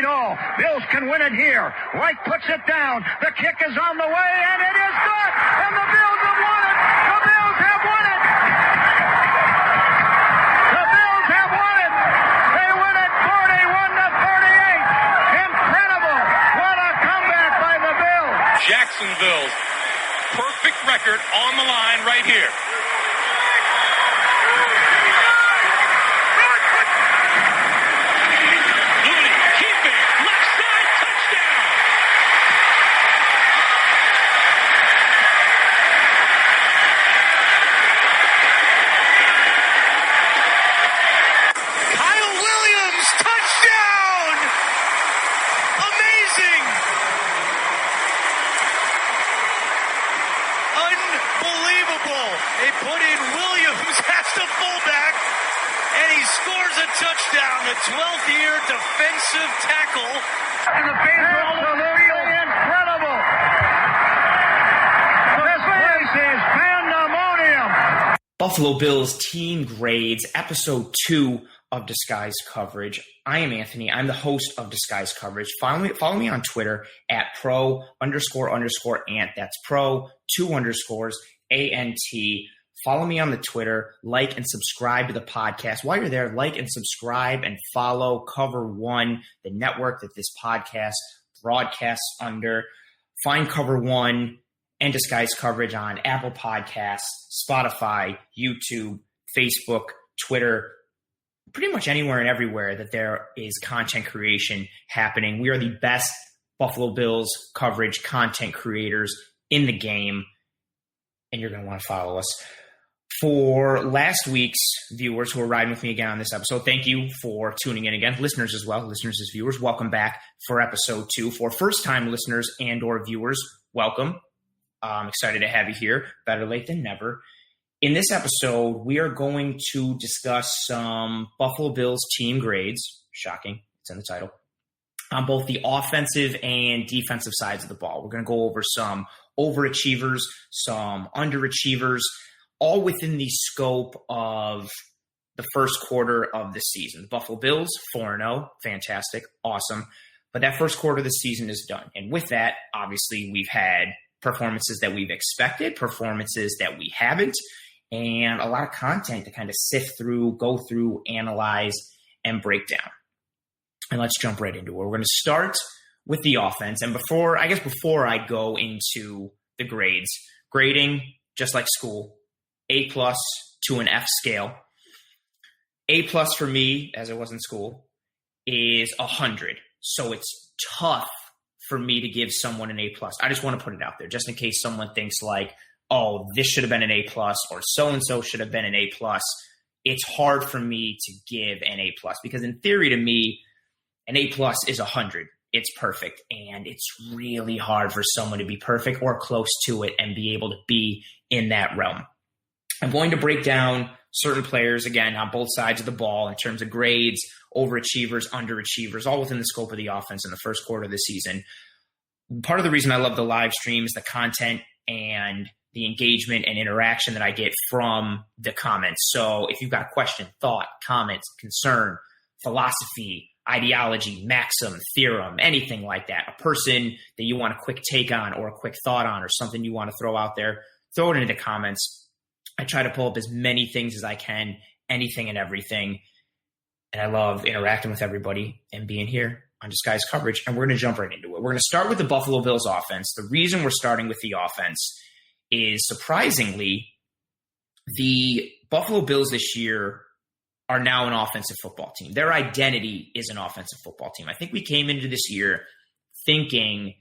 all. Bills can win it here. White puts it down. The kick is on the way, and it is good. And the Bills have won it. The Bills have won it. The Bills have won it. They win it 41-38. Incredible. What a comeback by the Bills. Jacksonville's perfect record on the line right here. They put in Williams as the fullback, and he scores a touchdown, the 12th year defensive tackle. And the fans are all over the field. Incredible. This place is pandemonium. Buffalo Bills Team Grades, Episode 2 of Disguised Coverage. I am Anthony. I'm the host of Disguised Coverage. Follow me on Twitter at pro__ant. That's pro, 2 underscores, ANT. Follow me on the Twitter, like and subscribe to the podcast. While you're there, like and subscribe and follow Cover One, the network that this podcast broadcasts under. Find Cover One and Disguised Coverage on Apple Podcasts, Spotify, YouTube, Facebook, Twitter, pretty much anywhere and everywhere that there is content creation happening. We are the best Buffalo Bills coverage content creators in the game, and you're going to want to follow us. For last week's viewers who are riding with me again on this episode, thank you for tuning in again. Listeners as well, listeners as viewers, welcome back for Episode 2. For first-time listeners and or viewers, welcome. I'm excited to have you here. Better late than never. In this episode, we are going to discuss some Buffalo Bills team grades. Shocking, it's in the title. On both the offensive and defensive sides of the ball. We're going to go over some overachievers, some underachievers, all within the scope of the first quarter of the season. The Buffalo Bills, 4-0, fantastic, awesome. But that first quarter of the season is done. And with that, obviously, we've had performances that we've expected, performances that we haven't, and a lot of content to kind of sift through, go through, analyze, and break down. And let's jump right into it. We're going to start with the offense. And before I go into the grades, grading, just like school, A+ to an F scale. A+ for me, as it was in school, is 100. So it's tough for me to give someone an A+. I just want to put it out there, just in case someone thinks like, oh, this should have been an A+, or so-and-so should have been an A+. It's hard for me to give an A+, because in theory to me, an A+ is 100. It's perfect, and it's really hard for someone to be perfect or close to it and be able to be in that realm. I'm going to break down certain players, again, on both sides of the ball in terms of grades, overachievers, underachievers, all within the scope of the offense in the first quarter of the season. Part of the reason I love the live stream is the content and the engagement and interaction that I get from the comments. So if you've got a question, thought, comments, concern, philosophy, ideology, maxim, theorem, anything like that, a person that you want a quick take on or a quick thought on or something you want to throw out there, throw it into the comments. I try to pull up as many things as I can, anything and everything. And I love interacting with everybody and being here on Disguised Coverage. And we're going to jump right into it. We're going to start with the Buffalo Bills offense. The reason we're starting with the offense is, surprisingly, the Buffalo Bills this year are now an offensive football team. Their identity is an offensive football team. I think we came into this year thinking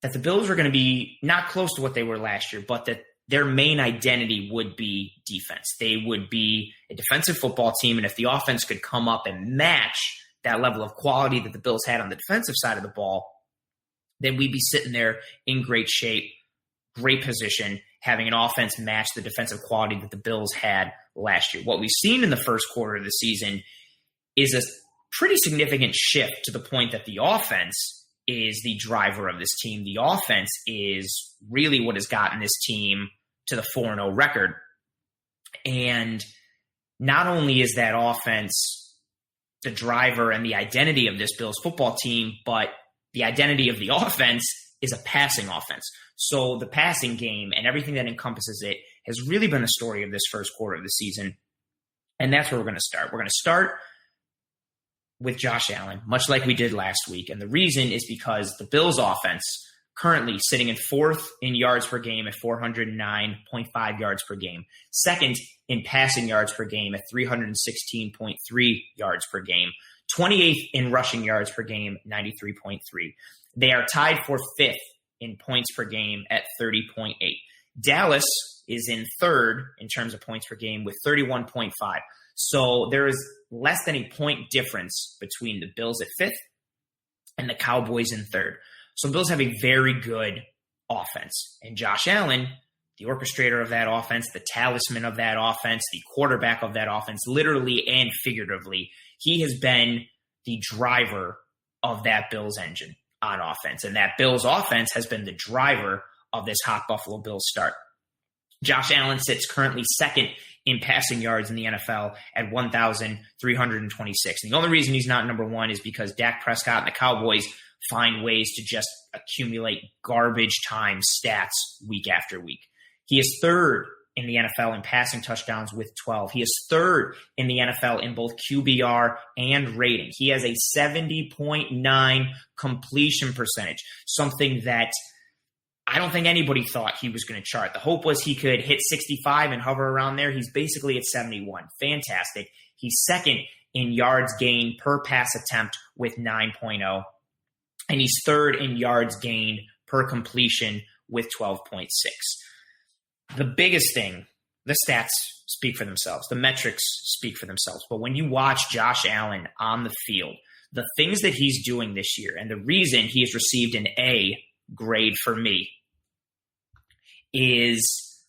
that the Bills were going to be not close to what they were last year, but that their main identity would be defense. They would be a defensive football team, and if the offense could come up and match that level of quality that the Bills had on the defensive side of the ball, then we'd be sitting there in great shape, great position, having an offense match the defensive quality that the Bills had last year. What we've seen in the first quarter of the season is a pretty significant shift to the point that the offense is the driver of this team. The offense is really what has gotten this team to the 4-0 record. And not only is that offense the driver and the identity of this Bills football team, but the identity of the offense is a passing offense. So the passing game and everything that encompasses it has really been the story of this first quarter of the season. And that's where we're going to start. We're going to start with Josh Allen, much like we did last week. And the reason is because the Bills offense, currently sitting in fourth in yards per game at 409.5 yards per game, second in passing yards per game at 316.3 yards per game, 28th in rushing yards per game, 93.3. They are tied for fifth in points per game at 30.8. Dallas is in third in terms of points per game with 31.5. So there is less than a point difference between the Bills at fifth and the Cowboys in third. So Bills have a very good offense. And Josh Allen, the orchestrator of that offense, the talisman of that offense, the quarterback of that offense, literally and figuratively, he has been the driver of that Bills engine on offense. And that Bills offense has been the driver of this hot Buffalo Bills start. Josh Allen sits currently second in passing yards in the NFL at 1,326. And the only reason he's not number one is because Dak Prescott and the Cowboys find ways to just accumulate garbage time stats week after week. He is third in the NFL in passing touchdowns with 12. He is third in the NFL in both QBR and rating. He has a 70.9 completion percentage, something that I don't think anybody thought he was going to chart. The hope was he could hit 65 and hover around there. He's basically at 71. Fantastic. He's second in yards gained per pass attempt with 9.0. And he's third in yards gained per completion with 12.6. The biggest thing, the stats speak for themselves. The metrics speak for themselves. But when you watch Josh Allen on the field, the things that he's doing this year, and the reason he has received an A grade for me, is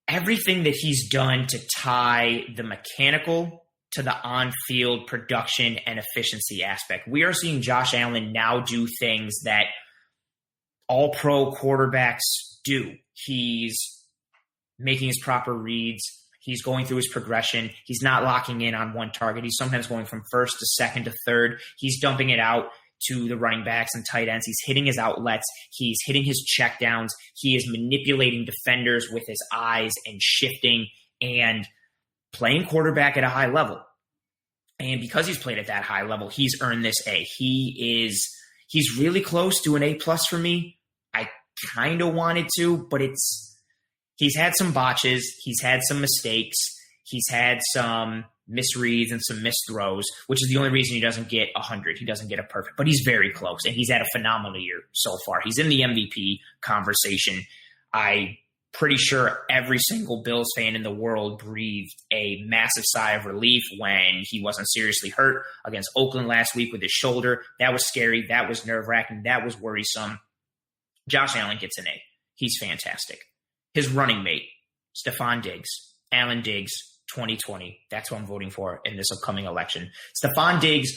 everything that he's done to tie the mechanical to the on-field production and efficiency aspect. We are seeing Josh Allen now do things that all-pro quarterbacks do. He's making his proper reads. He's going through his progression. He's not locking in on one target. He's sometimes going from first to second to third. He's dumping it out to the running backs and tight ends. He's hitting his outlets. He's hitting his checkdowns. He is manipulating defenders with his eyes and shifting and playing quarterback at a high level. And because he's played at that high level, he's earned this A. He's really close to an A+ for me. I kind of wanted to, but he's had some botches. He's had some mistakes. He's had some misreads and some missed throws, which is the only reason he doesn't get 100. He doesn't get a perfect, but he's very close, and he's had a phenomenal year so far. He's in the MVP conversation. I'm pretty sure every single Bills fan in the world breathed a massive sigh of relief when he wasn't seriously hurt against Oakland last week with his shoulder. That was scary. That was nerve-wracking. That was worrisome. Josh Allen gets an A. He's fantastic. His running mate, Stephon Diggs, Allen Diggs, 2020. That's who I'm voting for in this upcoming election. Stephon Diggs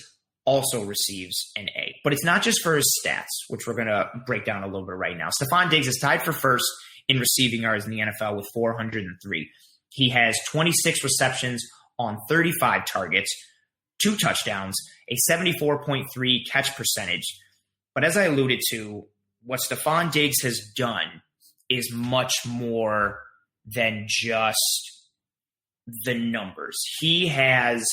also receives an A. But it's not just for his stats, which we're going to break down a little bit right now. Stephon Diggs is tied for first in receiving yards in the NFL with 403. He has 26 receptions on 35 targets, 2 touchdowns, a 74.3 catch percentage. But as I alluded to, what Stephon Diggs has done is much more than just the numbers. He has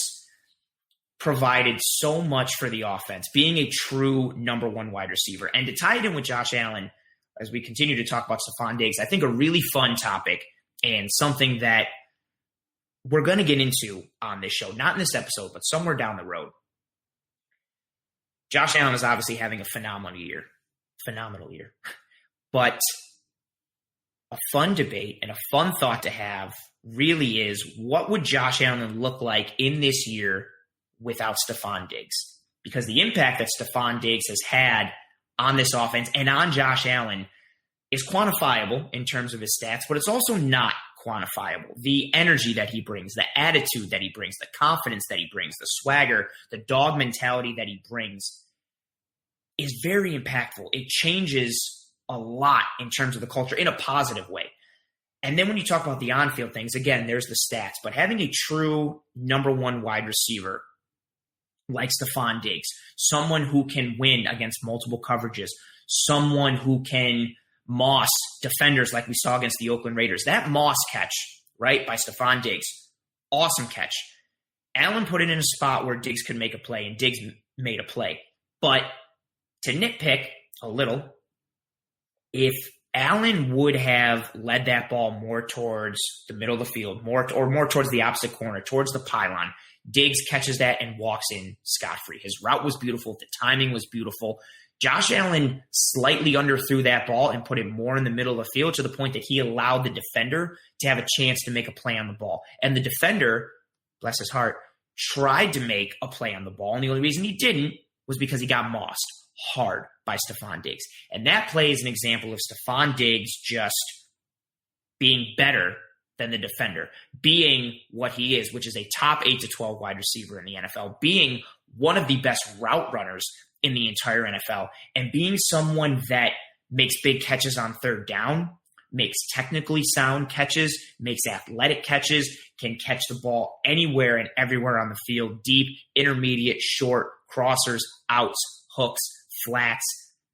provided so much for the offense, being a true number one wide receiver. And to tie it in with Josh Allen, as we continue to talk about Stephon Diggs, I think a really fun topic and something that we're going to get into on this show, not in this episode, but somewhere down the road. Josh Allen is obviously having a phenomenal year. But a fun debate and a fun thought to have really is, what would Josh Allen look like in this year without Stephon Diggs? Because the impact that Stephon Diggs has had on this offense and on Josh Allen is quantifiable in terms of his stats, but it's also not quantifiable. The energy that he brings, the attitude that he brings, the confidence that he brings, the swagger, the dog mentality that he brings is very impactful. It changes a lot in terms of the culture in a positive way. And then when you talk about the on-field things, again, there's the stats. But having a true number one wide receiver like Stephon Diggs, someone who can win against multiple coverages, someone who can moss defenders like we saw against the Oakland Raiders. That moss catch, right, by Stephon Diggs, awesome catch. Allen put it in a spot where Diggs could make a play, and Diggs made a play. But to nitpick a little, if Allen would have led that ball more towards the middle of the field, more towards the opposite corner, towards the pylon, Diggs catches that and walks in scot-free. His route was beautiful. The timing was beautiful. Josh Allen slightly underthrew that ball and put it more in the middle of the field to the point that he allowed the defender to have a chance to make a play on the ball. And the defender, bless his heart, tried to make a play on the ball. And the only reason he didn't was because he got mossed hard by Stephon Diggs. And that play is an example of Stephon Diggs just being better than the defender, being what he is, which is a top 8 to 12 wide receiver in the NFL, being one of the best route runners in the entire NFL, and being someone that makes big catches on third down, makes technically sound catches, makes athletic catches, can catch the ball anywhere and everywhere on the field, deep, intermediate, short, crossers, outs, hooks, flats,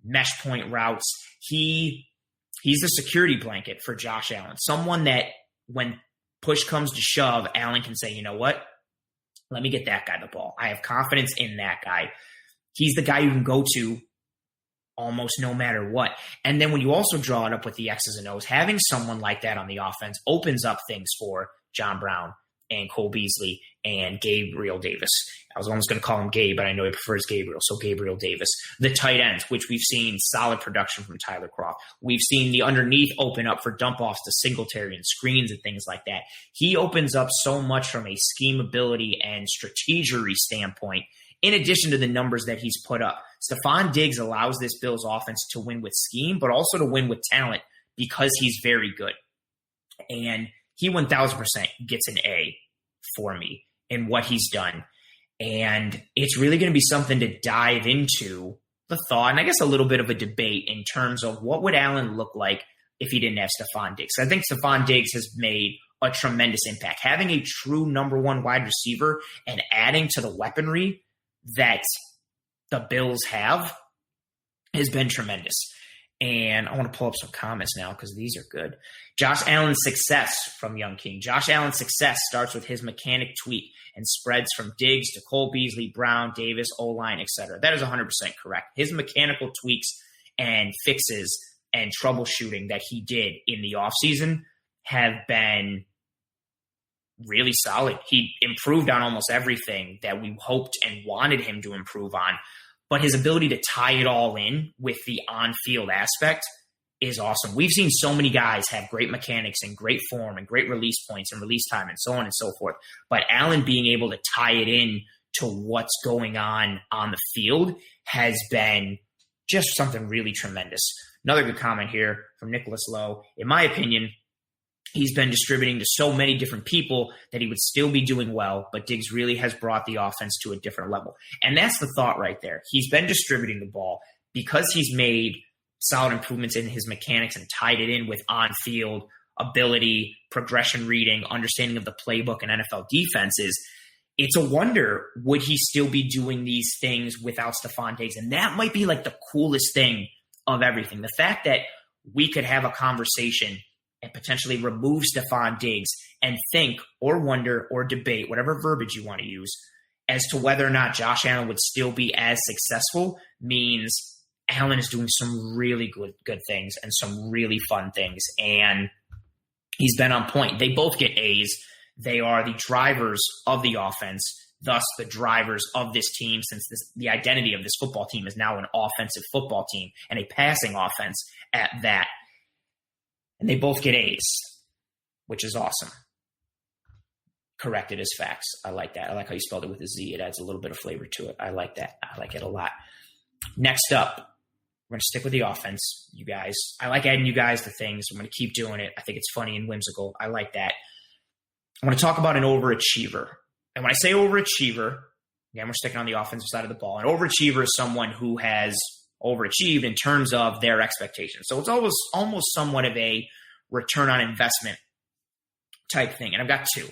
mesh point routes. He's the security blanket for Josh Allen, someone that when push comes to shove, Allen can say, you know what? Let me get that guy the ball. I have confidence in that guy. He's the guy you can go to almost no matter what. And then when you also draw it up with the X's and O's, having someone like that on the offense opens up things for John Brown and Cole Beasley and Gabriel Davis. I was almost going to call him Gabe, but I know he prefers Gabriel, so Gabriel Davis. The tight ends, which we've seen solid production from Tyler Croft. We've seen the underneath open up for dump-offs to Singletary and screens and things like that. He opens up so much from a scheme ability and strategery standpoint, in addition to the numbers that he's put up. Stephon Diggs allows this Bills offense to win with scheme, but also to win with talent because he's very good. And he 1,000% gets an A for me in what he's done. And it's really going to be something to dive into the thought, and I guess a little bit of a debate in terms of what would Allen look like if he didn't have Stephon Diggs. I think Stephon Diggs has made a tremendous impact. Having a true number one wide receiver and adding to the weaponry that the Bills have has been tremendous. And I want to pull up some comments now because these are good. Josh Allen's success from Young King. Josh Allen's success starts with his mechanic tweak and spreads from Diggs to Cole Beasley, Brown, Davis, O-line, etc. That is 100% correct. His mechanical tweaks and fixes and troubleshooting that he did in the offseason have been really solid. He improved on almost everything that we hoped and wanted him to improve on. But his ability to tie it all in with the on-field aspect is awesome. We've seen so many guys have great mechanics and great form and great release points and release time and so on and so forth. But Allen being able to tie it in to what's going on the field has been just something really tremendous. Another good comment here from Nicholas Lowe. In my opinion, he's been distributing to so many different people that he would still be doing well, but Diggs really has brought the offense to a different level. And that's the thought right there. He's been distributing the ball because he's made solid improvements in his mechanics and tied it in with on-field ability, progression reading, understanding of the playbook and NFL defenses. It's a wonder, would he still be doing these things without Stephon Diggs? And that might be like the coolest thing of everything. The fact that we could have a conversation and potentially remove Stephon Diggs and think or wonder or debate, whatever verbiage you want to use, as to whether or not Josh Allen would still be as successful means Allen is doing some really good things and some really fun things. And he's been on point. They both get A's. They are the drivers of the offense, thus the drivers of this team, since the identity of this football team is now an offensive football team and a passing offense at that. And they both get A's, which is awesome. Corrected as facts. I like that. I like how you spelled it with a Z. It adds a little bit of flavor to it. I like that. I like it a lot. Next up, we're going to stick with the offense, you guys. I like adding you guys to things. I'm going to keep doing it. I think it's funny and whimsical. I like that. I want to talk about an overachiever. And when I say overachiever, again, we're sticking on the offensive side of the ball. An overachiever is someone who has overachieved in terms of their expectations. So it's almost somewhat of a return on investment type thing. And I've got two.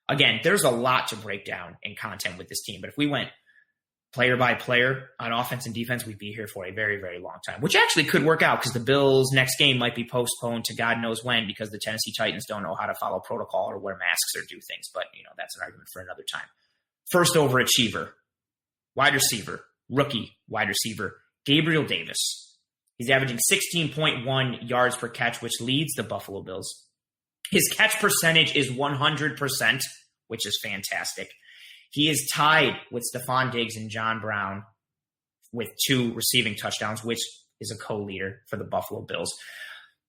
Again, there's a lot to break down in content with this team, but if we went player by player on offense and defense, we'd be here for a very, very long time, which actually could work out because the Bills' next game might be postponed to God knows when because the Tennessee Titans don't know how to follow protocol or wear masks or do things. But, that's an argument for another time. First overachiever, wide receiver, rookie wide receiver, Gabriel Davis. He's averaging 16.1 yards per catch, which leads the Buffalo Bills. His catch percentage is 100%, which is fantastic. He is tied with Stephon Diggs and John Brown with 2 receiving touchdowns, which is a co-leader for the Buffalo Bills.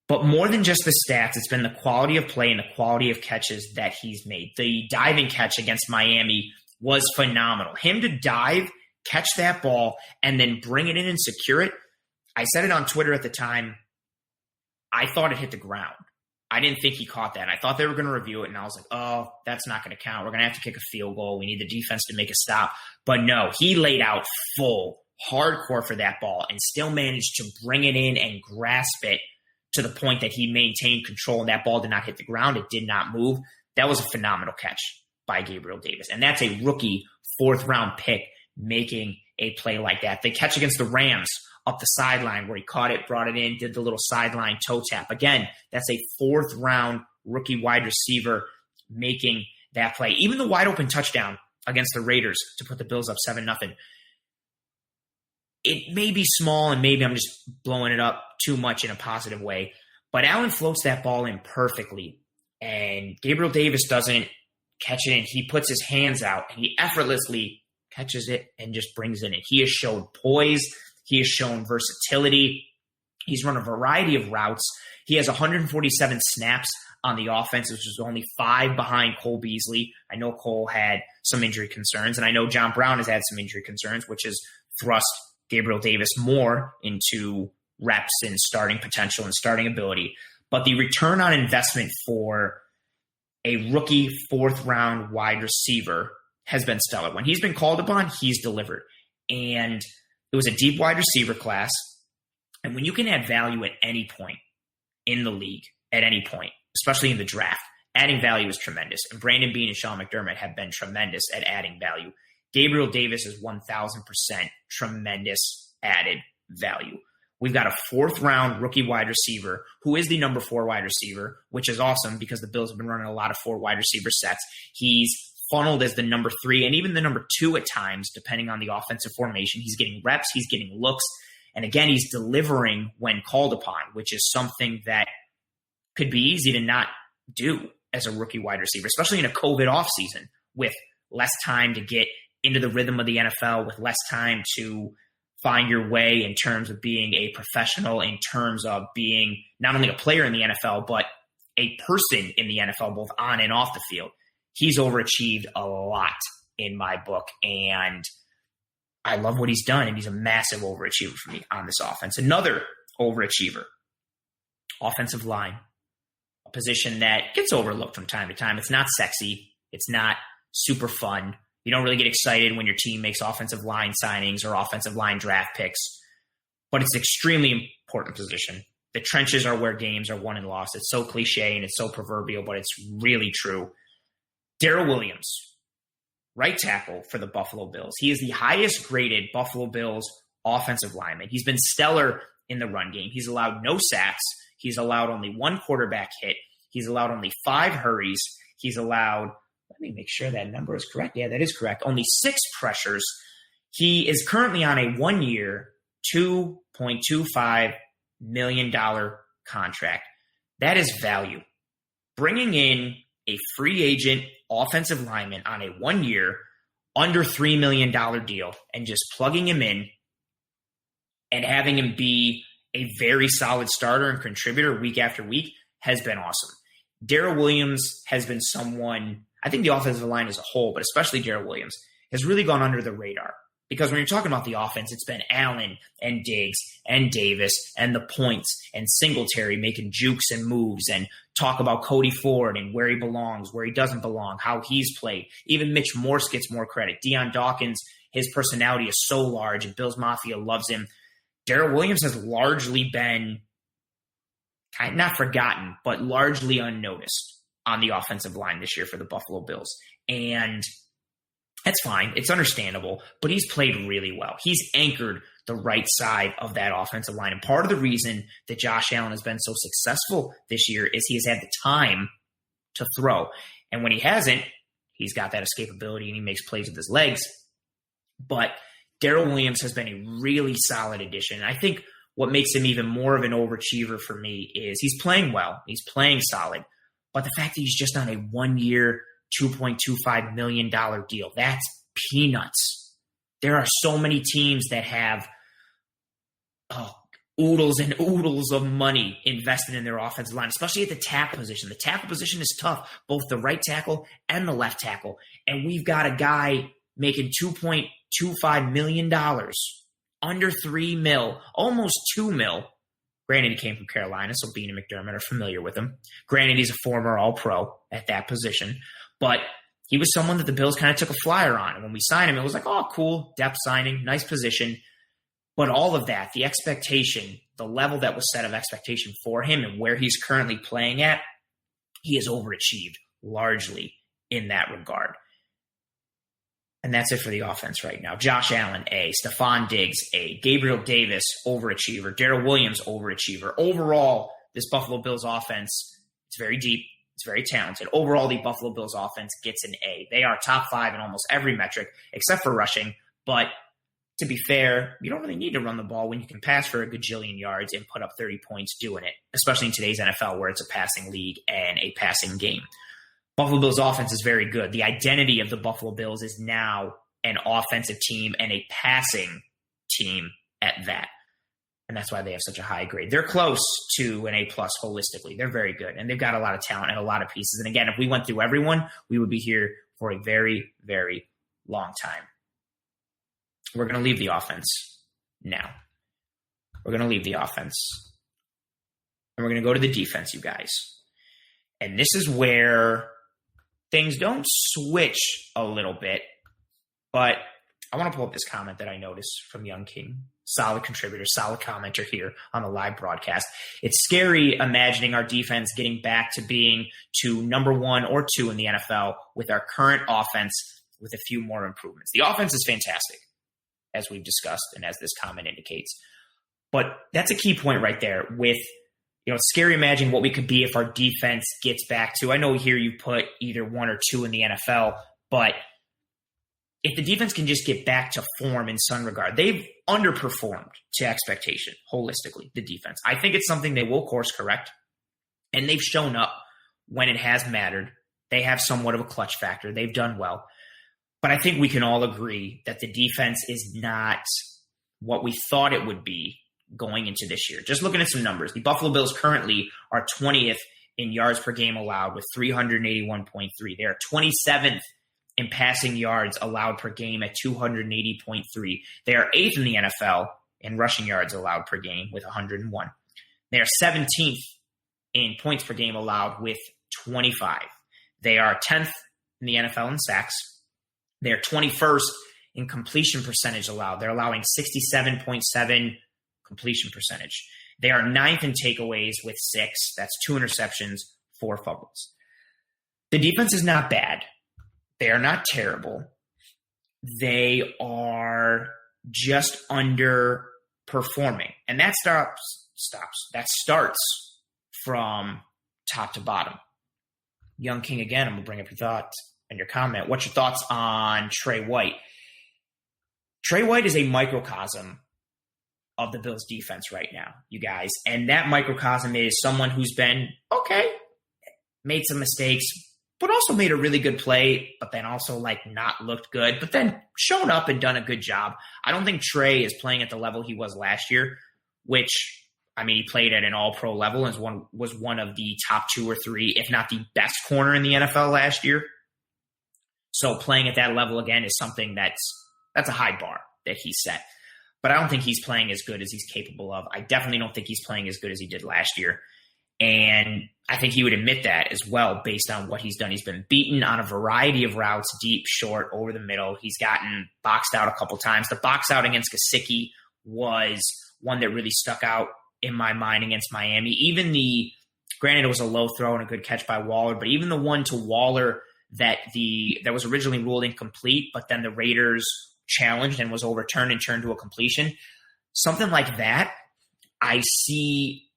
But more than just the stats, it's been the quality of play and the quality of catches that he's made. The diving catch against Miami was phenomenal. Him to dive, catch that ball, and then bring it in and secure it. I said it on Twitter at the time. I thought it hit the ground. I didn't think he caught that. I thought they were going to review it, and I was like, oh, that's not going to count. We're going to have to kick a field goal. We need the defense to make a stop. But no, he laid out full, hardcore for that ball and still managed to bring it in and grasp it to the point that he maintained control, and that ball did not hit the ground. It did not move. That was a phenomenal catch by Gabriel Davis, and that's a rookie 4th-round pick making a play like that. The catch against the Rams up the sideline where he caught it, brought it in, did the little sideline toe tap. Again, that's a 4th-round rookie wide receiver making that play. Even the wide open touchdown against the Raiders to put the Bills up 7-0. It may be small and maybe I'm just blowing it up too much in a positive way, but Allen floats that ball in perfectly, and Gabriel Davis doesn't catch it in. He puts his hands out and he effortlessly catches it and just brings it in. He has shown poise. He has shown versatility. He's run a variety of routes. He has 147 snaps on the offense, which is only 5 behind Cole Beasley. I know Cole had some injury concerns, and I know John Brown has had some injury concerns, which has thrust Gabriel Davis more into reps and starting potential and starting ability. But the return on investment for a rookie 4th-round wide receiver has been stellar. When he's been called upon, he's delivered. And it was a deep wide receiver class. And when you can add value at any point in the league, at any point, especially in the draft, adding value is tremendous. And Brandon Beane and Sean McDermott have been tremendous at adding value. Gabriel Davis is 1,000% tremendous added value. We've got a 4th-round rookie wide receiver who is the number 4 wide receiver, which is awesome because the Bills have been running a lot of 4 wide receiver sets. He's funneled as the number 3 and even the number 2 at times, depending on the offensive formation. He's getting reps. He's getting looks. And again, he's delivering when called upon, which is something that could be easy to not do as a rookie wide receiver, especially in a COVID offseason with less time to get into the rhythm of the NFL, with less time to find your way in terms of being a professional, in terms of being not only a player in the NFL, but a person in the NFL, both on and off the field. He's overachieved a lot in my book, and I love what he's done, and he's a massive overachiever for me on this offense. Another overachiever, offensive line, a position that gets overlooked from time to time. It's not sexy. It's not super fun. You don't really get excited when your team makes offensive line signings or offensive line draft picks, but it's an extremely important position. The trenches are where games are won and lost. It's so cliche and it's so proverbial, but it's really true. Daryl Williams, right tackle for the Buffalo Bills. He is the highest graded Buffalo Bills offensive lineman. He's been stellar in the run game. He's allowed no sacks. He's allowed only 1 quarterback hit. He's allowed only 5 hurries. He's allowed, let me make sure that number is correct. Yeah, that is correct. Only 6 pressures. He is currently on a 1-year, $2.25 million contract. That is value. Bringing in a free agent offensive lineman on a 1-year, under $3 million deal and just plugging him in and having him be a very solid starter and contributor week after week has been awesome. Daryl Williams has been someone, I think the offensive line as a whole, but especially Daryl Williams, has really gone under the radar. Because when you're talking about the offense, it's been Allen and Diggs and Davis and the points and Singletary making jukes and moves and talk about Cody Ford and where he belongs, where he doesn't belong, how he's played. Even Mitch Morse gets more credit. Deion Dawkins, his personality is so large and Bills Mafia loves him. Daryl Williams has largely been not forgotten, but largely unnoticed on the offensive line this year for the Buffalo Bills. And that's fine. It's understandable, but he's played really well. He's anchored the right side of that offensive line. And part of the reason that Josh Allen has been so successful this year is he has had the time to throw. And when he hasn't, he's got that escapability and he makes plays with his legs. But Daryl Williams has been a really solid addition. And I think what makes him even more of an overachiever for me is he's playing well. He's playing solid. But the fact that he's just on a 1-year, $2.25 million deal, that's peanuts. There are so many teams that have oodles and oodles of money invested in their offensive line, especially at the tackle position. The tackle position is tough, both the right tackle and the left tackle. And we've got a guy making $2.25 million, under $3 million, almost $2 million. Granted, he came from Carolina, so Bean and McDermott are familiar with him. Granted, he's a former All-Pro at that position. But he was someone that the Bills kind of took a flyer on. And when we signed him, it was like, oh, cool, depth signing, nice position. But all of that, the expectation, the level that was set of expectation for him and where he's currently playing at, he has overachieved largely in that regard. And that's it for the offense right now. Josh Allen, A. Stephon Diggs, A. Gabriel Davis, overachiever. Daryl Williams, overachiever. Overall, this Buffalo Bills offense, it's very deep. It's very talented. Overall, the Buffalo Bills offense gets an A. They are top 5 in almost every metric except for rushing. But to be fair, you don't really need to run the ball when you can pass for a gajillion yards and put up 30 points doing it, especially in today's NFL where it's a passing league and a passing game. Buffalo Bills offense is very good. The identity of the Buffalo Bills is now an offensive team and a passing team at that. And that's why they have such a high grade. They're close to an A+ holistically. They're very good. And they've got a lot of talent and a lot of pieces. And again, if we went through everyone, we would be here for a very, very long time. We're going to leave the offense now. We're going to leave the offense. And we're going to go to the defense, you guys. And this is where things don't switch a little bit. But I want to pull up this comment that I noticed from Young King. Solid contributor, solid commenter here on the live broadcast. It's scary imagining our defense getting back to being to number 1 or 2 in the NFL with our current offense with a few more improvements. The offense is fantastic, as we've discussed and as this comment indicates. But that's a key point right there with, it's scary imagining what we could be if our defense gets back to, I know here you put either 1 or 2 in the NFL, but if the defense can just get back to form in some regard, they've underperformed to expectation holistically, the defense. I think it's something they will course correct, and they've shown up when it has mattered. They have somewhat of a clutch factor. They've done well. But I think we can all agree that the defense is not what we thought it would be going into this year. Just looking at some numbers, the Buffalo Bills currently are 20th in yards per game allowed with 381.3. They are 27th in passing yards allowed per game at 280.3. They are 8th in the NFL in rushing yards allowed per game with 101. They are 17th in points per game allowed with 25. They are 10th in the NFL in sacks. They're 21st in completion percentage allowed. They're allowing 67.7 completion percentage. They are 9th in takeaways with 6. That's 2 interceptions, 4 fumbles. The defense is not bad. They are not terrible. They are just underperforming. And that starts from top to bottom. Young King, again, I'm going to bring up your thoughts and your comment. What's your thoughts on Trey White? Trey White is a microcosm of the Bills defense right now, you guys. And that microcosm is someone who's been, made some mistakes, but also made a really good play, but then also not looked good, but then shown up and done a good job. I don't think Trey is playing at the level he was last year, which, he played at an all-pro level and was one of the top 2 or 3, if not the best corner in the NFL last year. So playing at that level again is something that's a high bar that he set. But I don't think he's playing as good as he's capable of. I definitely don't think he's playing as good as he did last year. And I think he would admit that as well based on what he's done. He's been beaten on a variety of routes, deep, short, over the middle. He's gotten boxed out a couple times. The box out against Gesicki was one that really stuck out in my mind against Miami. Even granted, it was a low throw and a good catch by Waller, but even the one to Waller that was originally ruled incomplete, but then the Raiders challenged and was overturned and turned to a completion. Something like that, I see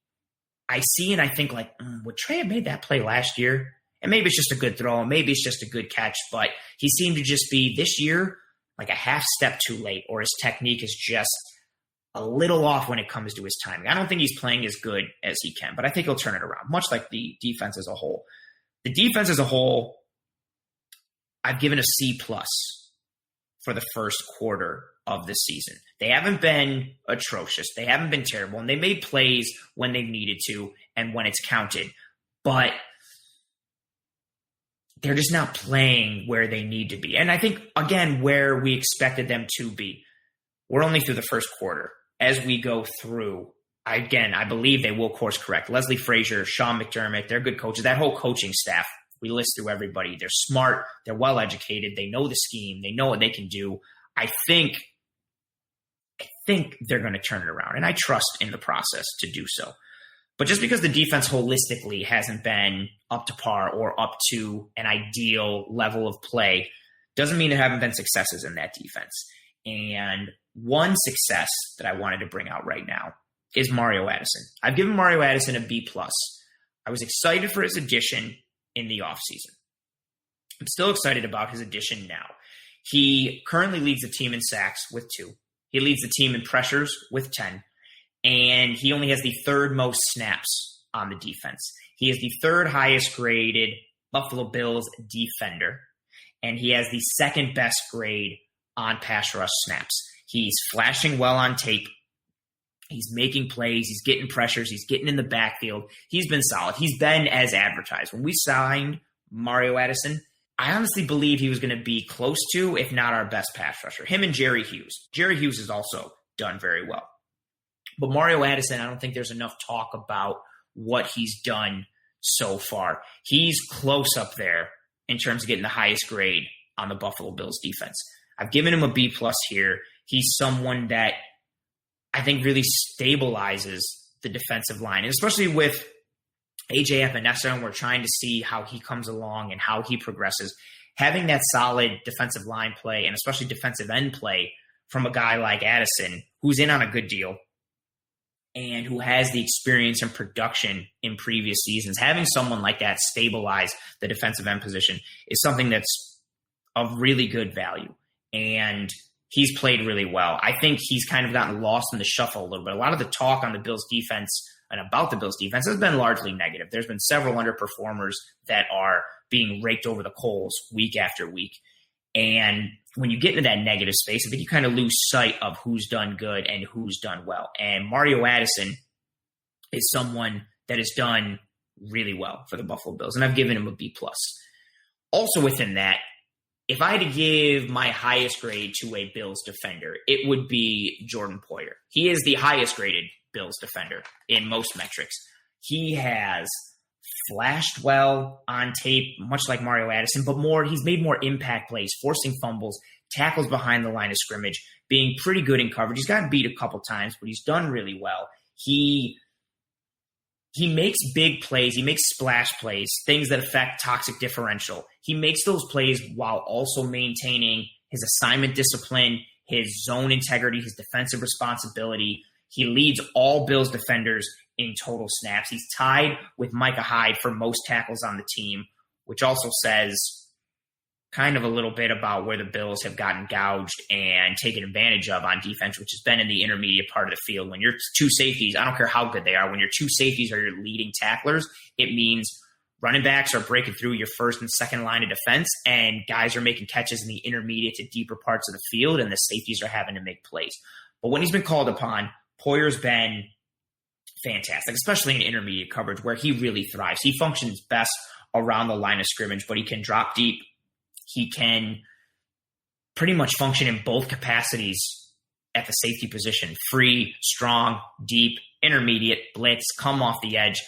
and I think like, would Trey have made that play last year? And maybe it's just a good throw, and maybe it's just a good catch, but he seemed to just be this year like a half step too late, or his technique is just a little off when it comes to his timing. I don't think he's playing as good as he can, but I think he'll turn it around, much like the defense as a whole. The defense as a whole, I've given a C+ for the first quarter of the season. They haven't been atrocious. They haven't been terrible, and they made plays when they needed to and when it's counted. But they're just not playing where they need to be. And I think, again, where we expected them to be. We're only through the first quarter. As we go through, I believe they will course correct. Leslie Frazier, Sean McDermott, they're good coaches. That whole coaching staff, we list through everybody. They're smart. They're well-educated. They know the scheme. They know what they can do. I think they're going to turn it around, and I trust in the process to do so. But just because the defense holistically hasn't been up to par or up to an ideal level of play doesn't mean there haven't been successes in that defense. And one success that I wanted to bring out right now is Mario Addison. I've given Mario Addison a B+. I was excited for his addition in the offseason. I'm still excited about his addition now. He currently leads the team in sacks with 2. He leads the team in pressures with 10. And he only has the 3rd most snaps on the defense. He is the 3rd highest graded Buffalo Bills defender. And he has the 2nd best grade on pass rush snaps. He's flashing well on tape. He's making plays. He's getting pressures. He's getting in the backfield. He's been solid. He's been as advertised. When we signed Mario Addison, I honestly believe he was going to be close to, if not our best pass rusher. Him and Jerry Hughes. Jerry Hughes has also done very well. But Mario Addison, I don't think there's enough talk about what he's done so far. He's close up there in terms of getting the highest grade on the Buffalo Bills defense. I've given him a B+ here. He's someone that I think really stabilizes the defensive line, and especially with AJ Epinesa, and we're trying to see how he comes along and how he progresses. Having that solid defensive line play, and especially defensive end play from a guy like Addison, who's in on a good deal, and who has the experience and production in previous seasons, having someone like that stabilize the defensive end position is something that's of really good value. And he's played really well. I think he's kind of gotten lost in the shuffle a little bit. A lot of the talk on the Bills defense and about the Bills defense has been largely negative. There's been several underperformers that are being raked over the coals week after week. And when you get into that negative space, I think you kind of lose sight of who's done good and who's done well. And Mario Addison is someone that has done really well for the Buffalo Bills, and I've given him a B+. Also within that, if I had to give my highest grade to a Bills defender, it would be Jordan Poyer. He is the highest graded Bills defender in most metrics. He has flashed well on tape, much like Mario Addison, but he's made more impact plays, forcing fumbles, tackles behind the line of scrimmage, being pretty good in coverage. He's gotten beat a couple times, but he's done really well. He makes big plays. He makes splash plays, things that affect toxic differential. He makes those plays while also maintaining his assignment discipline, his zone integrity, his defensive responsibility. He leads all Bills defenders in total snaps. He's tied with Micah Hyde for most tackles on the team, which also says kind of a little bit about where the Bills have gotten gouged and taken advantage of on defense, which has been in the intermediate part of the field. When your 2 safeties, I don't care how good they are, when your 2 safeties are your leading tacklers, it means running backs are breaking through your first and second line of defense, and guys are making catches in the intermediate to deeper parts of the field, and the safeties are having to make plays. But when he's been called upon, Poyer's been fantastic, especially in intermediate coverage where he really thrives. He functions best around the line of scrimmage, but he can drop deep. He can pretty much function in both capacities at the safety position: free, strong, deep, intermediate, blitz, come off the edge,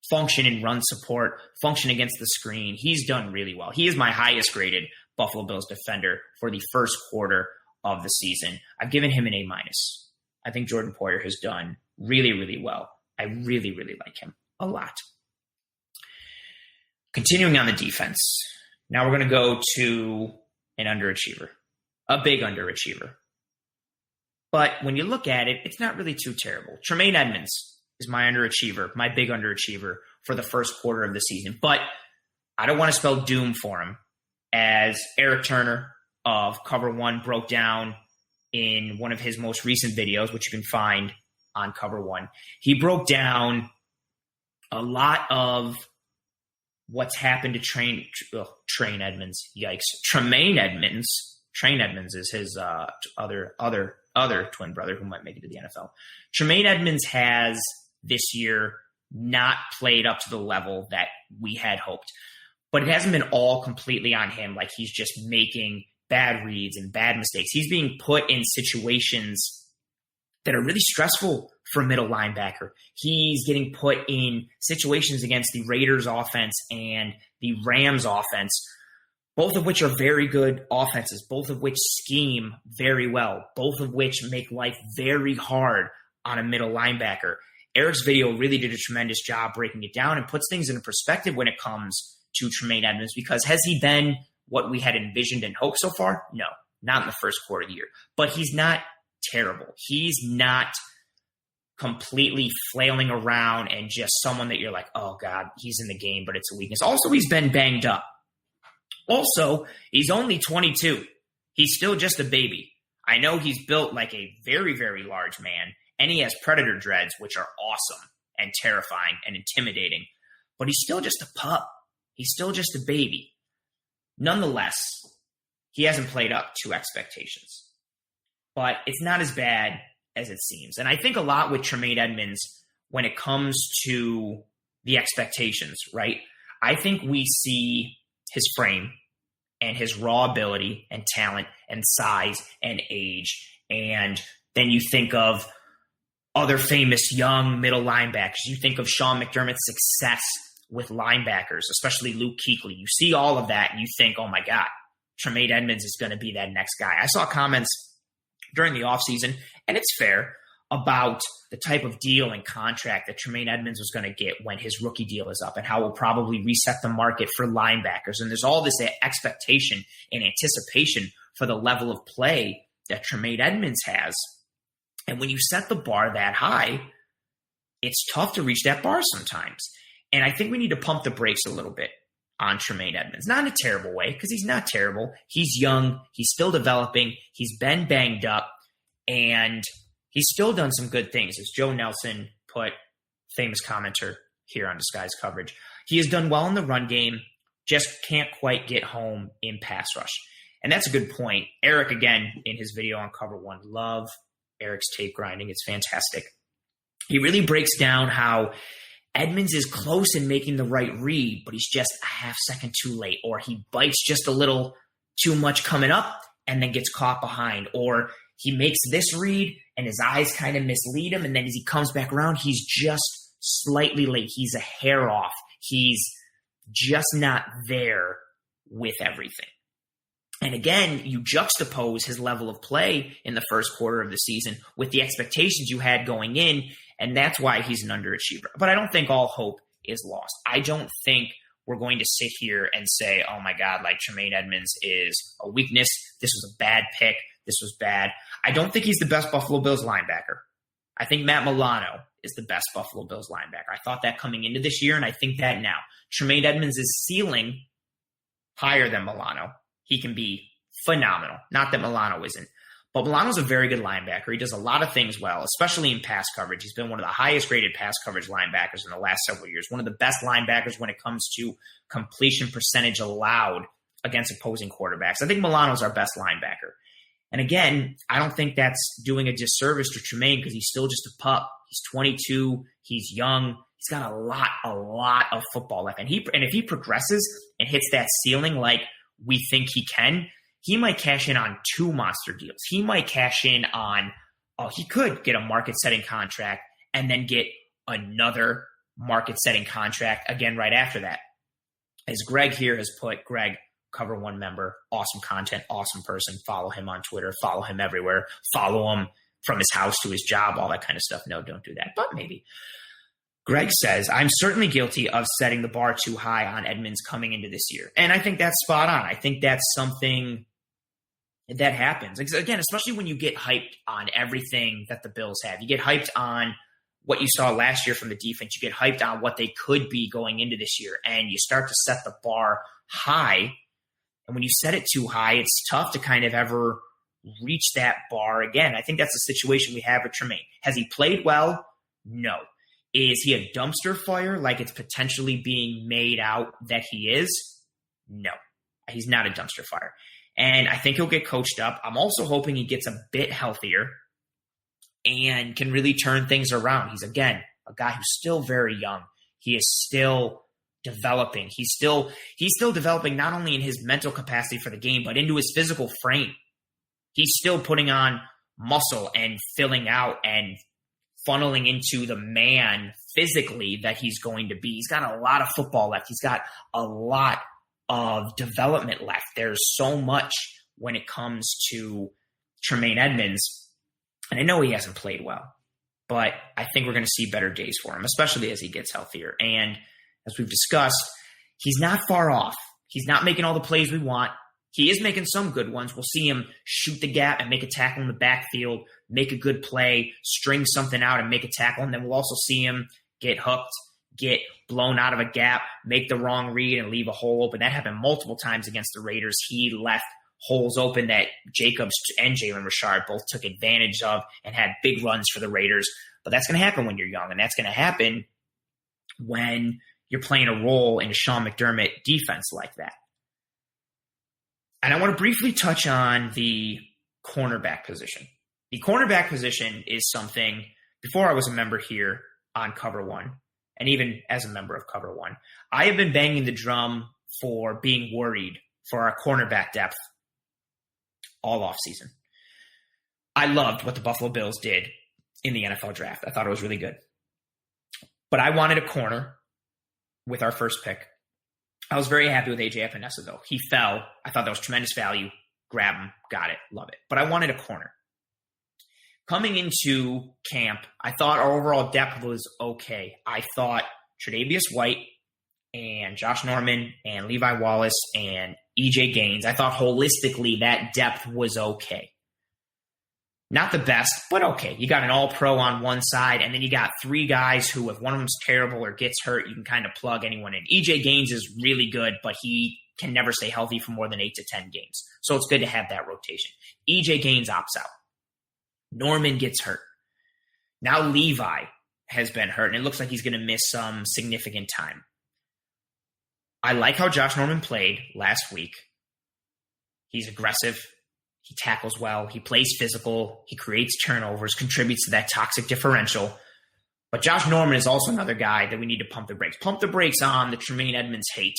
function in run support, function against the screen. He's done really well. He is my highest graded Buffalo Bills defender for the first quarter of the season. I've given him an A-. I think Jordan Poyer has done really, really well. I really, really like him a lot. Continuing on the defense. Now we're going to go to an underachiever, a big underachiever. But when you look at it, it's not really too terrible. Tremaine Edmonds is my underachiever, my big underachiever for the first quarter of the season. But I don't want to spell doom for him, as Eric Turner of Cover One broke down in one of his most recent videos, which you can find on Cover One. He broke down a lot of what's happened to Tremaine Edmonds. Yikes. Tremaine Edmonds. Tremaine Edmonds is his other twin brother who might make it to the NFL. Tremaine Edmonds has this year not played up to the level that we had hoped. But it hasn't been all completely on him, like he's just making bad reads and bad mistakes. He's being put in situations that are really stressful for a middle linebacker. He's getting put in situations against the Raiders offense and the Rams offense, both of which are very good offenses, both of which scheme very well, both of which make life very hard on a middle linebacker. Eric's video really did a tremendous job breaking it down and puts things into perspective when it comes to Tremaine Edmonds, because has he been what we had envisioned and hoped so far? No, not in the first quarter of the year. But he's not terrible. He's not completely flailing around and just someone that you're like, oh God, he's in the game, but it's a weakness. Also, he's been banged up. Also, he's only 22. He's still just a baby. I know he's built like a very, very large man, and he has predator dreads, which are awesome and terrifying and intimidating, but he's still just a pup. He's still just a baby. Nonetheless, he hasn't played up to expectations. But it's not as bad as it seems. And I think a lot with Tremaine Edmonds when it comes to the expectations, right? I think we see his frame and his raw ability and talent and size and age. And then you think of other famous young middle linebackers. You think of Sean McDermott's success with linebackers, especially Luke Kuechly. You see all of that and you think, oh my God, Tremaine Edmonds is going to be that next guy. I saw comments during the offseason, and it's fair, about the type of deal and contract that Tremaine Edmonds was going to get when his rookie deal is up and how it will probably reset the market for linebackers. And there's all this expectation and anticipation for the level of play that Tremaine Edmonds has. And when you set the bar that high, it's tough to reach that bar sometimes. And I think we need to pump the brakes a little bit on Tremaine Edmonds. Not in a terrible way, because he's not terrible. He's young. He's still developing. He's been banged up. And he's still done some good things. As Joe Nelson put, famous commenter here on Disguised Coverage, he has done well in the run game, just can't quite get home in pass rush. And that's a good point. Eric, again, in his video on Cover One, love Eric's tape grinding. It's fantastic. He really breaks down how Edmonds is close in making the right read, but he's just a half second too late, or he bites just a little too much coming up and then gets caught behind, or he makes this read and his eyes kind of mislead him, and then as he comes back around, he's just slightly late. He's a hair off. He's just not there with everything. And again, you juxtapose his level of play in the first quarter of the season with the expectations you had going in, and that's why he's an underachiever. But I don't think all hope is lost. I don't think we're going to sit here and say, oh my God, like Tremaine Edmonds is a weakness. This was a bad pick. This was bad. I don't think he's the best Buffalo Bills linebacker. I think Matt Milano is the best Buffalo Bills linebacker. I thought that coming into this year, and I think that now. Tremaine Edmonds' ceiling higher than Milano. He can be phenomenal. Not that Milano isn't. But Milano's a very good linebacker. He does a lot of things well, especially in pass coverage. He's been one of the highest rated pass coverage linebackers in the last several years. One of the best linebackers when it comes to completion percentage allowed against opposing quarterbacks. I think Milano's our best linebacker. And again, I don't think that's doing a disservice to Tremaine because he's still just a pup. He's 22. He's young. He's got a lot of football left. And if he progresses and hits that ceiling like we think he can, he might cash in on 2 monster deals. He might cash in on, he could get a market-setting contract and then get another market-setting contract again right after that. As Greg here has put, Greg, Cover One member, awesome content, awesome person. Follow him on Twitter. Follow him everywhere. Follow him from his house to his job, all that kind of stuff. No, don't do that. But maybe. Greg says, I'm certainly guilty of setting the bar too high on Edmonds coming into this year. And I think that's spot on. I think that's something that happens. Again, especially when you get hyped on everything that the Bills have. You get hyped on what you saw last year from the defense. You get hyped on what they could be going into this year. And you start to set the bar high. And when you set it too high, it's tough to kind of ever reach that bar again. I think that's the situation we have with Tremaine. Has he played well? No. Is he a dumpster fire like it's potentially being made out that he is? No. He's not a dumpster fire. And I think he'll get coached up. I'm also hoping he gets a bit healthier and can really turn things around. He's, again, a guy who's still very young. He is still developing. He's still developing not only in his mental capacity for the game, but into his physical frame. He's still putting on muscle and filling out and funneling into the man physically that he's going to be. He's got a lot of football left. He's got a lot of development left. There's so much when it comes to Tremaine Edmonds. And I know he hasn't played well, but I think we're going to see better days for him, especially as he gets healthier. And as we've discussed, he's not far off. He's not making all the plays we want. He is making some good ones. We'll see him shoot the gap and make a tackle in the backfield, make a good play, string something out and make a tackle. And then we'll also see him get hooked, get blown out of a gap, make the wrong read and leave a hole open. That happened multiple times against the Raiders. He left holes open that Jacobs and Jalen Richard both took advantage of and had big runs for the Raiders. But that's going to happen when you're young, and that's going to happen when you're playing a role in a Sean McDermott defense like that. And I want to briefly touch on the cornerback position. The cornerback position is something, before I was a member here on Cover One, and even as a member of Cover One, I have been banging the drum for being worried for our cornerback depth all offseason. I loved what the Buffalo Bills did in the NFL draft. I thought it was really good. But I wanted a corner with our first pick. I was very happy with A.J. Epinesa, though. He fell. I thought that was tremendous value. Grab him. Got it. Love it. But I wanted a corner. Coming into camp, I thought our overall depth was okay. I thought Tre'Davious White and Josh Norman and Levi Wallace and E.J. Gaines, I thought holistically that depth was okay. Not the best, but okay. You got an all-pro on one side, and then you got three guys who, if one of them's terrible or gets hurt, you can kind of plug anyone in. E.J. Gaines is really good, but he can never stay healthy for more than 8 to 10 games. So it's good to have that rotation. E.J. Gaines opts out. Norman gets hurt. Now Levi has been hurt, and it looks like he's going to miss some significant time. I like how Josh Norman played last week. He's aggressive. He tackles well. He plays physical. He creates turnovers, contributes to that toxic differential. But Josh Norman is also another guy that we need to pump the brakes. Pump the brakes on the Tremaine Edmonds hate,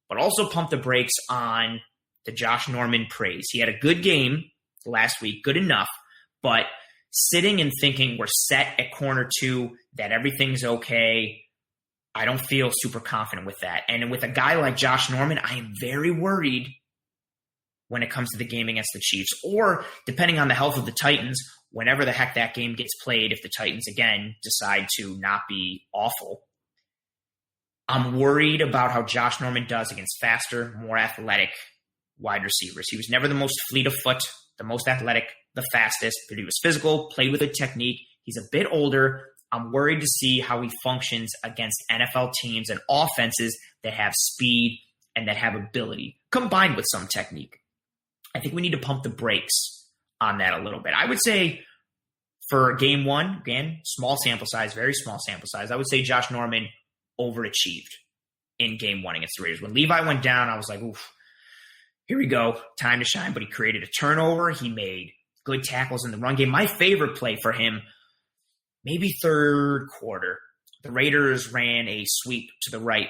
but also pump the brakes on the Josh Norman praise. He had a good game last week, good enough, but sitting and thinking we're set at corner 2, that everything's okay, I don't feel super confident with that. And with a guy like Josh Norman, I am very worried when it comes to the game against the Chiefs, or depending on the health of the Titans, whenever the heck that game gets played, if the Titans again decide to not be awful. I'm worried about how Josh Norman does against faster, more athletic wide receivers. He was never the most fleet of foot, the most athletic, the fastest, but he was physical, played with good technique. He's a bit older. I'm worried to see how he functions against NFL teams and offenses that have speed and that have ability, combined with some technique. I think we need to pump the brakes on that a little bit. I would say for game 1, again, small sample size, very small sample size, I would say Josh Norman overachieved in game 1 against the Raiders. When Levi went down, I was like, oof, here we go, time to shine. But he created a turnover. He made good tackles in the run game. My favorite play for him, maybe third quarter, the Raiders ran a sweep to the right,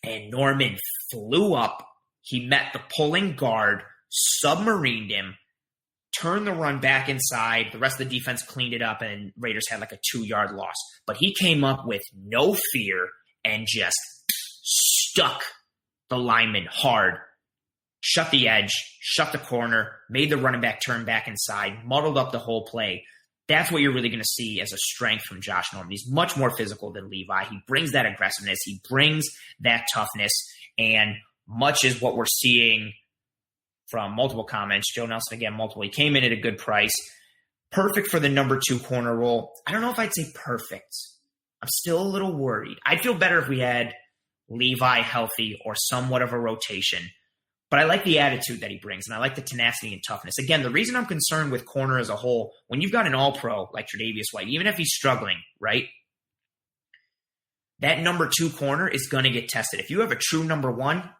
and Norman flew up. He met the pulling guard, submarined him, turned the run back inside. The rest of the defense cleaned it up, and Raiders had like a 2-yard loss. But he came up with no fear and just stuck the lineman hard, shut the edge, shut the corner, made the running back turn back inside, muddled up the whole play. That's what you're really going to see as a strength from Josh Norman. He's much more physical than Levi. He brings that aggressiveness. He brings that toughness. And much is what we're seeing from multiple comments. Joe Nelson, again, multiple. He came in at a good price. Perfect for the number 2 corner role. I don't know if I'd say perfect. I'm still a little worried. I'd feel better if we had Levi healthy or somewhat of a rotation. But I like the attitude that he brings, and I like the tenacity and toughness. Again, the reason I'm concerned with corner as a whole, when you've got an all-pro like Tre'Davious White, even if he's struggling, right, that number 2 corner is going to get tested. If you have a true number 1,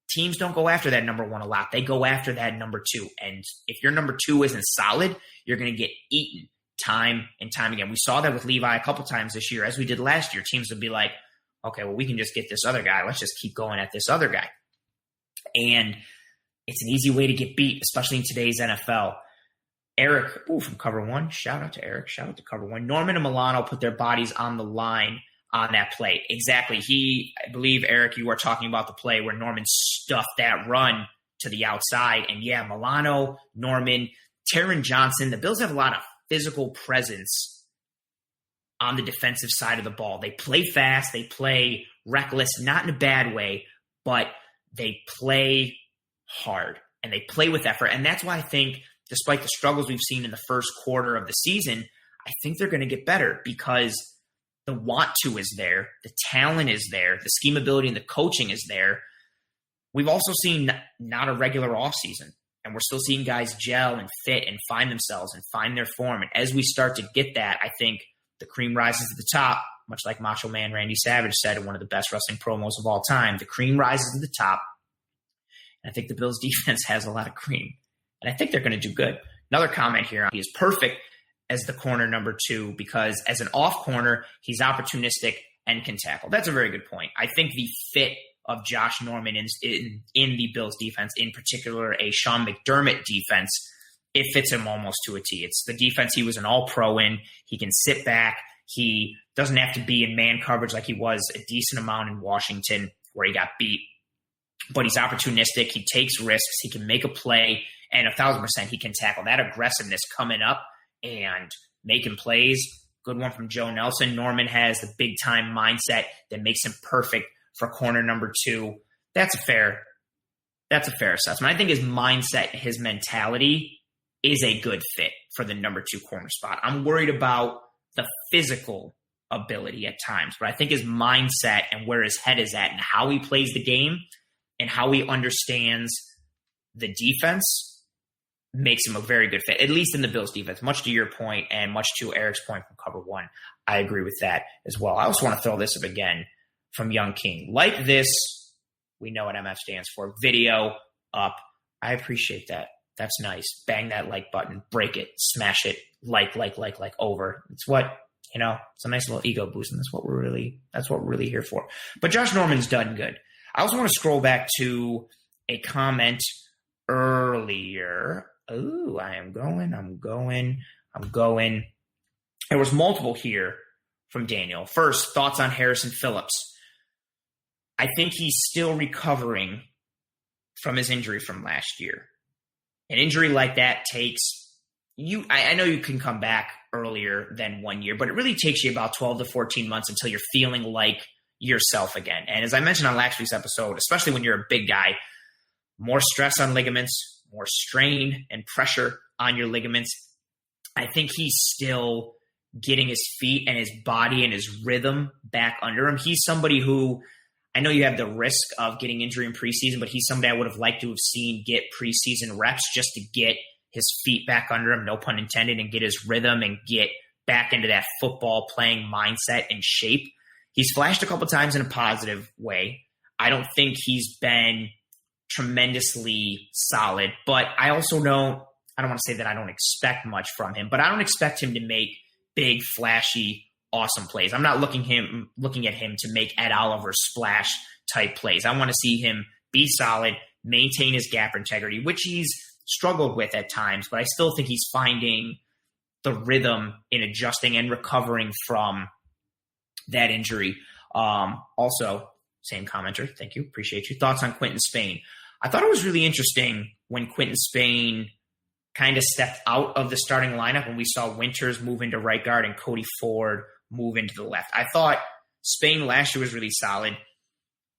teams don't go after that number 1 a lot. They go after that number 2. And if your number 2 isn't solid, you're going to get eaten time and time again. We saw that with Levi a couple times this year. As we did last year, teams would be like, okay, well, we can just get this other guy. Let's just keep going at this other guy. And it's an easy way to get beat, especially in today's NFL. Eric, from Cover 1. Shout out to Eric. Shout out to Cover 1. Norman and Milano put their bodies on the line on that play. Exactly. I believe, Eric, you are talking about the play where Norman stuffed that run to the outside. And yeah, Milano, Norman, Taron Johnson, the Bills have a lot of physical presence on the defensive side of the ball. They play fast. They play reckless, not in a bad way, but they play hard and they play with effort. And that's why I think, despite the struggles we've seen in the first quarter of the season, I think they're going to get better because the want to is there. The talent is there. The schemability and the coaching is there. We've also seen not a regular offseason, and we're still seeing guys gel and fit and find themselves and find their form. And as we start to get that, I think the cream rises to the top, much like Macho Man Randy Savage said in one of the best wrestling promos of all time. The cream rises to the top, and I think the Bills' defense has a lot of cream, and I think they're going to do good. Another comment here, he is perfect as the corner number 2 because as an off corner, he's opportunistic and can tackle. That's a very good point. I think the fit of Josh Norman in the Bills defense, in particular a Sean McDermott defense, it fits him almost to a T. It's the defense he was an all-pro in. He can sit back. He doesn't have to be in man coverage like he was a decent amount in Washington where he got beat. But he's opportunistic. He takes risks. He can make a play. And 1,000% he can tackle. That aggressiveness coming up and making plays. Good one from Joe Nelson. Norman has the big-time mindset that makes him perfect for corner number 2. That's a fair assessment. I think his mindset, his mentality is a good fit for the number 2 corner spot. I'm worried about the physical ability at times, but I think his mindset and where his head is at and how he plays the game and how he understands the defense makes him a very good fit, at least in the Bills defense. Much to your point and much to Eric's point from Cover 1, I agree with that as well. I also want to throw this up again from Young King. Like this, we know what MF stands for. Video up. I appreciate that. That's nice. Bang that like button. Break it. Smash it. Like over. It's what, it's a nice little ego boost, and that's what we're really here for. But Josh Norman's done good. I also want to scroll back to a comment earlier. Oh, I'm going. There was multiple here from Daniel. First, thoughts on Harrison Phillips. I think he's still recovering from his injury from last year. An injury like that takes you. I know you can come back earlier than 1 year, but it really takes you about 12 to 14 months until you're feeling like yourself again. And as I mentioned on last week's episode, especially when you're a big guy, more stress on ligaments, more strain and pressure on your ligaments. I think he's still getting his feet and his body and his rhythm back under him. He's somebody who, I know you have the risk of getting injury in preseason, but he's somebody I would have liked to have seen get preseason reps just to get his feet back under him, no pun intended, and get his rhythm and get back into that football playing mindset and shape. He's flashed a couple times in a positive way. I don't think he's been tremendously solid, but I also don't want to say that I don't expect much from him, but I don't expect him to make big, flashy, awesome plays. I'm not looking at him to make Ed Oliver splash type plays. I want to see him be solid, maintain his gap integrity, which he's struggled with at times, but I still think he's finding the rhythm in adjusting and recovering from that injury. Also, same commenter. Thank you. Appreciate you. Thoughts on Quentin Spain. I thought it was really interesting when Quentin Spain kind of stepped out of the starting lineup when we saw Winters move into right guard and Cody Ford move into the left. I thought Spain last year was really solid.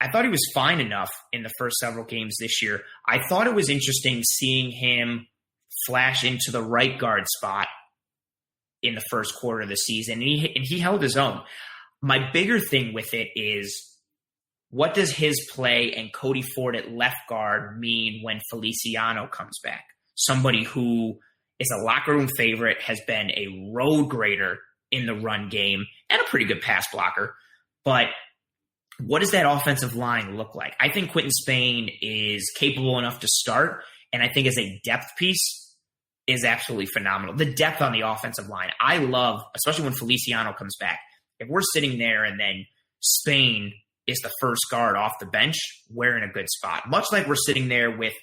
I thought he was fine enough in the first several games this year. I thought it was interesting seeing him flash into the right guard spot in the first quarter of the season, and he held his own. My bigger thing with it is, what does his play and Cody Ford at left guard mean when Feliciano comes back? Somebody who is a locker room favorite, has been a road grader in the run game, and a pretty good pass blocker. But what does that offensive line look like? I think Quentin Spain is capable enough to start, and I think as a depth piece is absolutely phenomenal. The depth on the offensive line, I love, especially when Feliciano comes back. If we're sitting there and then Spain is the first guard off the bench, we're in a good spot. Much like we're sitting there with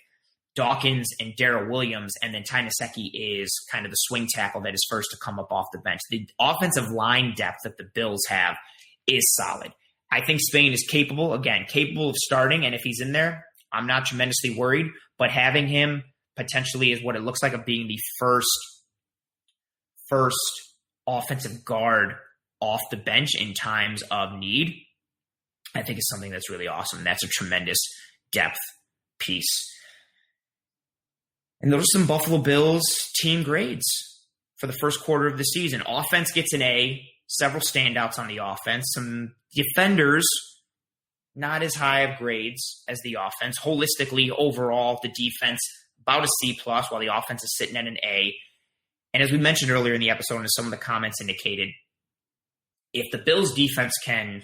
Dawkins and Daryl Williams, and then Tynasecki is kind of the swing tackle that is first to come up off the bench. The offensive line depth that the Bills have is solid. I think Spain is capable of starting, and if he's in there, I'm not tremendously worried, but having him potentially is what it looks like of being the first offensive guard off the bench in times of need, I think is something that's really awesome. That's a tremendous depth piece. And those are some Buffalo Bills team grades for the first quarter of the season. Offense gets an A, several standouts on the offense. Some defenders, not as high of grades as the offense. Holistically, overall, the defense, about a C+, while the offense is sitting at an A. And as we mentioned earlier in the episode, and as some of the comments indicated, if the Bills defense can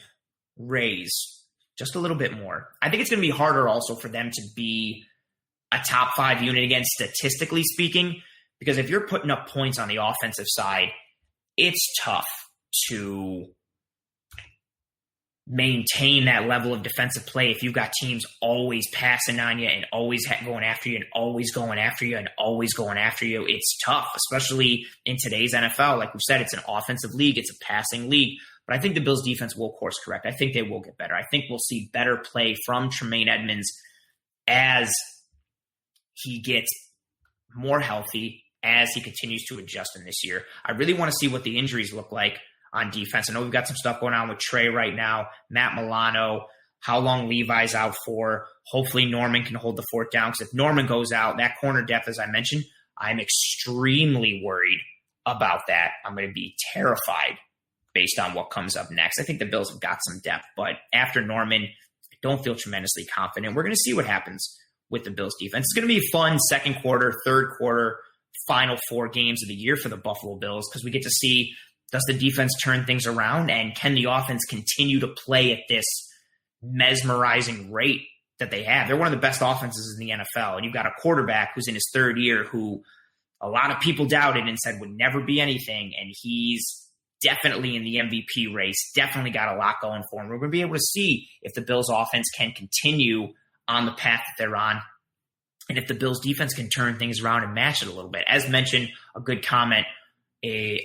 raise just a little bit more, I think it's going to be harder also for them to be a top 5 unit again, statistically speaking, because if you're putting up points on the offensive side, it's tough to maintain that level of defensive play if you've got teams always passing on you and always going after you and always going after you and always going after you. It's tough, especially in today's NFL. Like we've said, it's an offensive league. It's a passing league. But I think the Bills defense will course correct. I think they will get better. I think we'll see better play from Tremaine Edmonds as he gets more healthy, as he continues to adjust in this year. I really want to see what the injuries look like on defense. I know we've got some stuff going on with Trey right now, Matt Milano, how long Levi's out for. Hopefully Norman can hold the fort down, because if Norman goes out, that corner depth, as I mentioned, I'm extremely worried about that. I'm going to be terrified based on what comes up next. I think the Bills have got some depth, but after Norman, I don't feel tremendously confident. We're going to see what happens with the Bills defense. It's going to be a fun second quarter, third quarter, final 4 games of the year for the Buffalo Bills, because we get to see, does the defense turn things around, and can the offense continue to play at this mesmerizing rate that they have? They're one of the best offenses in the NFL, and you've got a quarterback who's in his 3rd year who a lot of people doubted and said would never be anything, and he's definitely in the MVP race, definitely got a lot going for him. We're going to be able to see if the Bills offense can continue on the path that they're on, and if the Bills defense can turn things around and match it a little bit. As mentioned, a good comment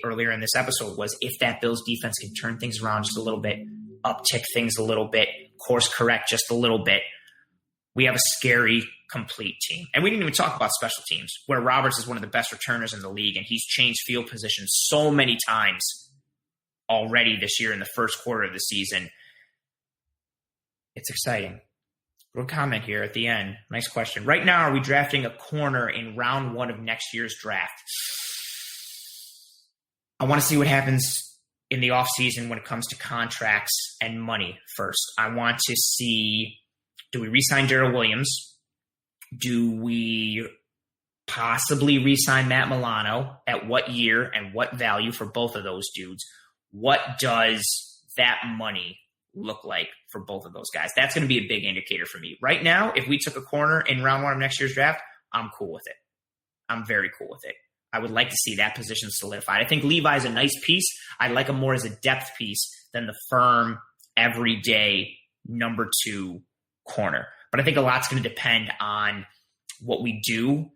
earlier in this episode was, if that Bills defense can turn things around just a little bit, uptick things a little bit, course correct just a little bit, we have a scary, complete team. And we didn't even talk about special teams, where Roberts is one of the best returners in the league, and he's changed field position so many times already this year in the first quarter of the season. It's exciting. Little comment here at the end. Nice question. Right now, are we drafting a corner in round 1 of next year's draft? I want to see what happens in the offseason when it comes to contracts and money first. I want to see, do we re-sign Daryl Williams? Do we possibly re-sign Matt Milano? At what year and what value for both of those dudes? What does that money look like for both of those guys? That's going to be a big indicator for me. Right now, if we took a corner in round 1 of next year's draft, I'm cool with it. I'm very cool with it. I would like to see that position solidified. I think Levi's a nice piece. I like him more as a depth piece than the firm, everyday number 2 corner. But I think a lot's going to depend on what we do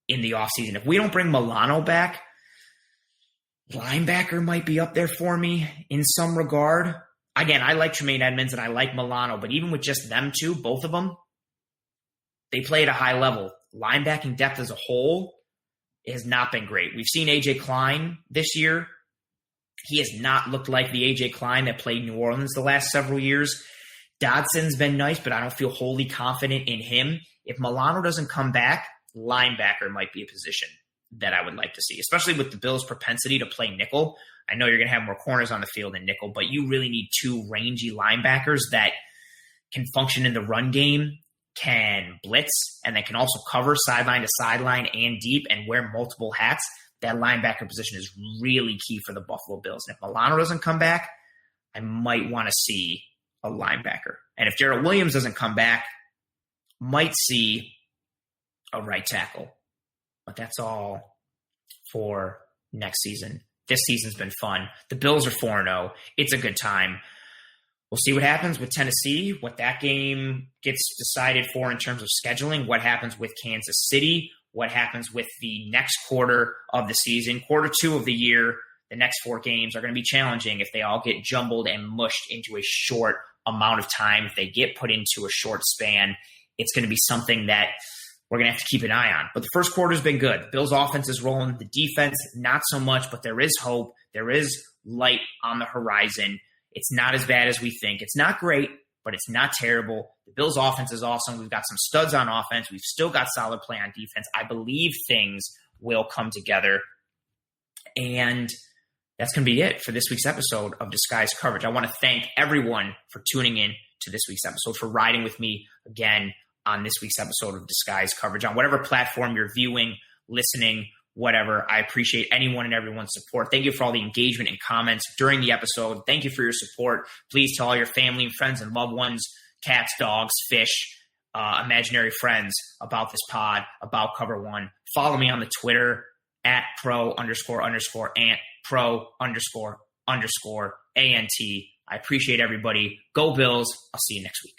in the offseason. If we don't bring Milano back, linebacker might be up there for me in some regard. Again, I like Tremaine Edmonds and I like Milano, but even with just them two, both of them, they play at a high level. Linebacking depth as a whole has not been great. We've seen A.J. Klein this year. He has not looked like the A.J. Klein that played New Orleans the last several years. Dodson's been nice, but I don't feel wholly confident in him. If Milano doesn't come back, linebacker might be a position that I would like to see, especially with the Bills' propensity to play nickel. I know you're going to have more corners on the field than nickel, but you really need two rangy linebackers that can function in the run game, can blitz, and that can also cover sideline to sideline and deep and wear multiple hats. That linebacker position is really key for the Buffalo Bills. And if Milano doesn't come back, I might want to see a linebacker. And if Daryl Williams doesn't come back, might see a right tackle. But that's all for next season. This season's been fun. The Bills are 4-0. It's a good time. We'll see what happens with Tennessee, what that game gets decided for in terms of scheduling, what happens with Kansas City, what happens with the next quarter of the season. Quarter 2 of the year, the next 4 games are going to be challenging if they all get jumbled and mushed into a short amount of time. If they get put into a short span, it's going to be something that we're going to have to keep an eye on. But the first quarter has been good. The Bills' offense is rolling. The defense, not so much, but there is hope. There is light on the horizon. It's not as bad as we think. It's not great, but it's not terrible. The Bills' offense is awesome. We've got some studs on offense. We've still got solid play on defense. I believe things will come together. And that's going to be it for this week's episode of Disguised Coverage. I want to thank everyone for tuning in to this week's episode, for riding with me again on this week's episode of Disguised Coverage. On whatever platform you're viewing, listening, whatever, I appreciate anyone and everyone's support. Thank you for all the engagement and comments during the episode. Thank you for your support. Please tell all your family and friends and loved ones, cats, dogs, fish, imaginary friends about this pod, about Cover One. Follow me on the Twitter at pro__ant, pro__ant. I appreciate everybody. Go Bills. I'll see you next week.